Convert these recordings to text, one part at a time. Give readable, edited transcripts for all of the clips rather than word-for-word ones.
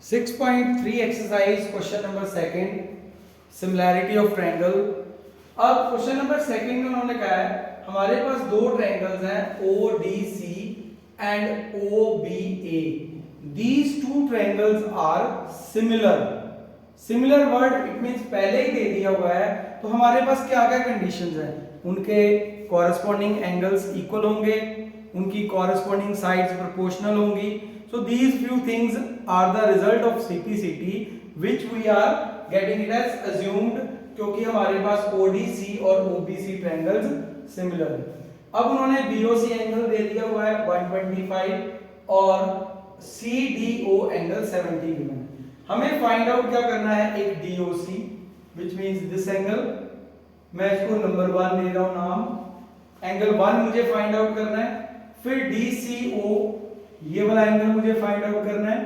6.3 exercise question number second similarity of triangle. अब question number second में उन्होंने कहा है हमारे पास दो ट्रायंगल्स हैं ODC and OBA। These two triangles are similar. Similar word it means पहले ही दे दिया हुआ है, तो हमारे पास क्या क्या कंडीशंस हैं, उनके कॉरेस्पॉन्डिंग एंगल्स इक्वल होंगे, उनकी कॉरेस्पॉन्डिंग साइड्स प्रोपोर्शनल होंगी। So these few things are the result of CPCT which we are getting it as assumed क्योंकि हमारे पास ODC और OBC ट्रायंगल्स सिमिलर है। अब उन्होंने BOC एंगल दे दिया हुआ है 125 और CDO एंगल 70 गिवन है। हमें फाइंड आउट क्या करना है, एक DOC which means this angle, मैं इसको नंबर 1 दे रहा हूं नाम, एंगल 1 मुझे फाइंड आउट करना है। फिर DCO ये वाला एंगल मुझे फाइंड आउट करना है।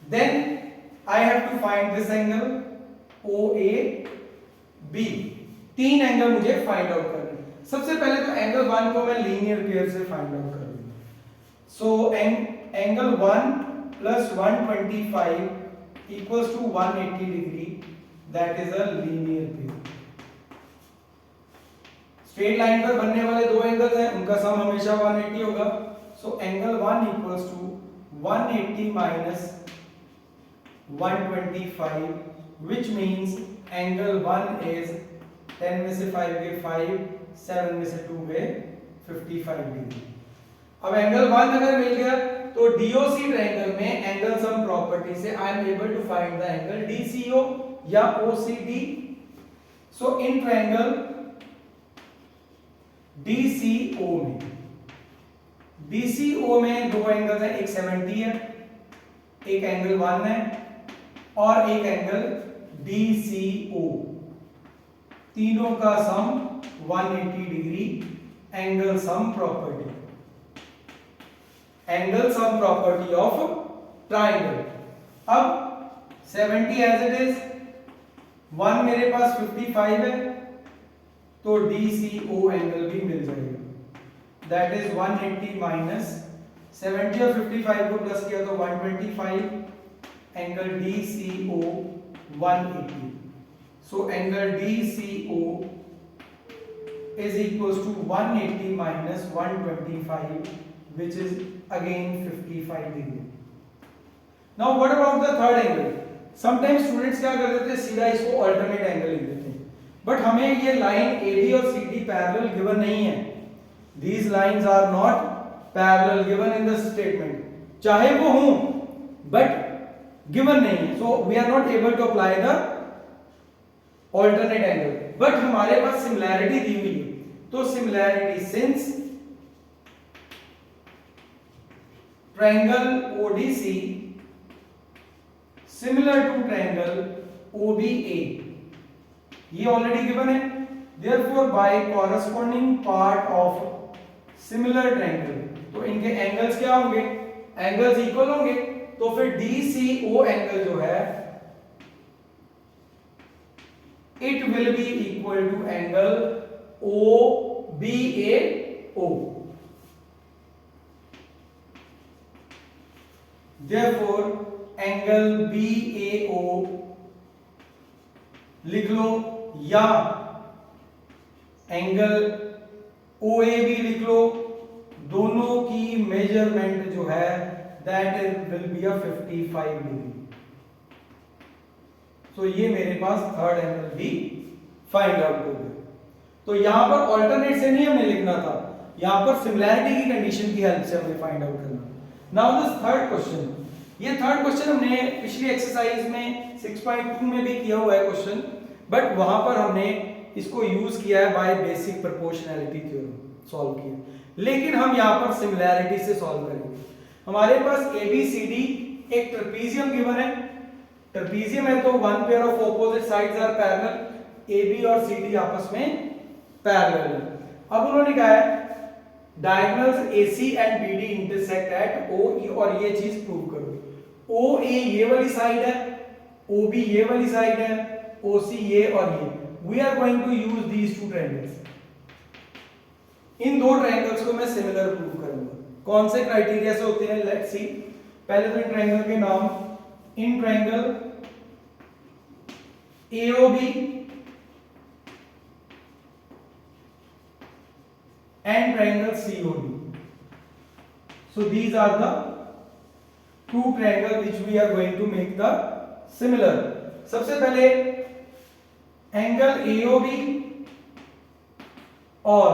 Then I have to find this angle OAB। तीन एंगल मुझे फाइंड आउट करने हैं। सबसे पहले तो एंगल 1 को मैं लीनियर पेयर से फाइंड आउट कर लूंगा। So angle 1 plus 125 equals to 180 degree, that is a linear pair. Straight line पर बनने वाले दो एंगल्स हैं, उनका सम हमेशा 180 होगा। So angle 1 equals to 180 minus 125 which means angle 1 is 10 में से 5 गए 5, 7 में से 2 गए 55 डिग्री। अब एंगल 1 अगर मिल गया तो DOC ट्रायंगल में एंगल सम प्रॉपर्टी से I am able to find the angle DCO या OCD। So in triangle DCO में DCO में दो एंगल है, एक 70 है, एक एंगल 1 है और एक एंगल DCO। तीनों का सम 180 degree. Angle sum property, angle sum property of triangle. अब 70 एज इट इज, 1 मेरे पास 55 है, तो DCO एंगल भी मिल जाएगा। That is 180 minus 70 और 55 को प्लस किया तो 125, angle DCO 180। So angle DCO is equals to 180 minus 125 which is again 55 degree. Now what about the third angle? Sometimes students क्या कर देते हैं, सीधा इसको alternate angle लिख देते हैं, but हमें ये लाइन AB और CD पैरेलल गिवन नहीं है। These lines are not parallel given in the statement, चाहे वो हों but given नहीं है, so we are not able to apply the alternate angle, but हमारे पास similarity दी हुई है, तो similarity since triangle ODC similar to triangle OBA, ये already given है, therefore by corresponding part of similar triangle, तो इनके एंगल्स क्या होंगे, एंगल्स इक्वल होंगे, तो फिर DCO एंगल जो है it will be equal to angle OBAO। Therefore angle BAO लिख लो या एंगल OAB लिख लो, दोनों की मेजरमेंट जो है that will be a 55 degree. So ये मेरे पास थर्ड एंगल भी फाइंड आउट हो गया। तो यहां पर ऑल्टरनेट से नहीं हमने लिखना था, यहां पर सिमिलैरिटी की कंडीशन की हेल्प से हमें फाइंड आउट करना। नाउ दिस थर्ड क्वेश्चन, ये थर्ड क्वेश्चन हमने पिछली एक्सरसाइज में 6.2 में भी किया हुआ है क्वेश्चन, बट वहां पर हमने इसको यूज किया है by basic proportionality theorem solve किया, लेकिन हम यहां पर सिमिलैरिटी से सॉल्व करेंगे। हमारे पास ABCD एक ट्रेपेजियम गिवन है, ट्रेपेजियम है तो one pair of opposite sides are parallel, AB और CD आपस में पैरेलल है। अब उन्होंने कहा है diagonals AC and BD intersect at OE, और ये चीज प्रूव करो। OA ये वाली साइड है, OB ये वाली साइड है, OC ये और ये। We are going to use these two triangles. इन दो ट्रायंगल्स को मैं सिमिलर प्रूव करूंगा। कौन से क्राइटेरिया से होते हैं, लेट्स सी। पहले तो इन ट्रायंगल के नाम, in triangle AOB and triangle COD. So these are the two triangles which we are going to make the similar. सबसे पहले एंगल AOB और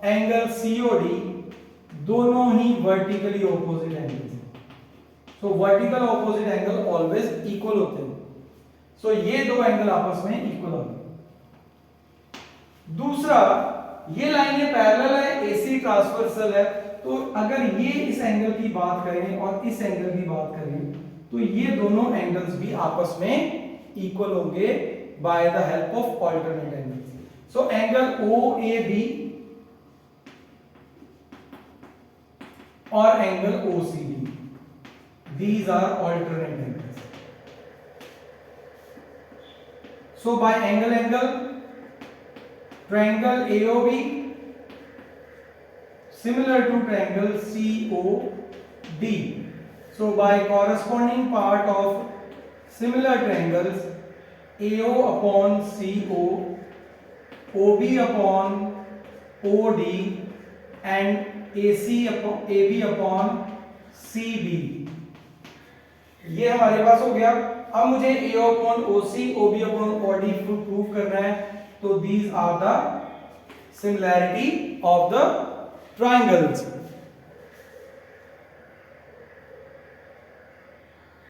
एंगल COD दोनों ही वर्टिकली ऑपोजिट एंगल्स हैं. सो vertical opposite angle always equal होते हैं. सो ये दो angle आपस में इक्वल होंगे. दूसरा, ये लाइनें पैरेलल है, AC ट्रांसवर्सल है. तो अगर ये इस एंगल की बात करें और इस एंगल की बात करें तो ये दोनों एंगल्स भी आपस में इक्वल होंगे by the help of alternate angles. So angle OAB और angle OCD, these are alternate angles. So by angle triangle AOB similar to triangle COD. So by corresponding part of similar triangles AO upon CO, OB upon OD and AB upon CB, ये हमारे पास हो गया. अब मुझे AO upon OC, OB upon OD prove करना है. तो these are the similarity of the triangles.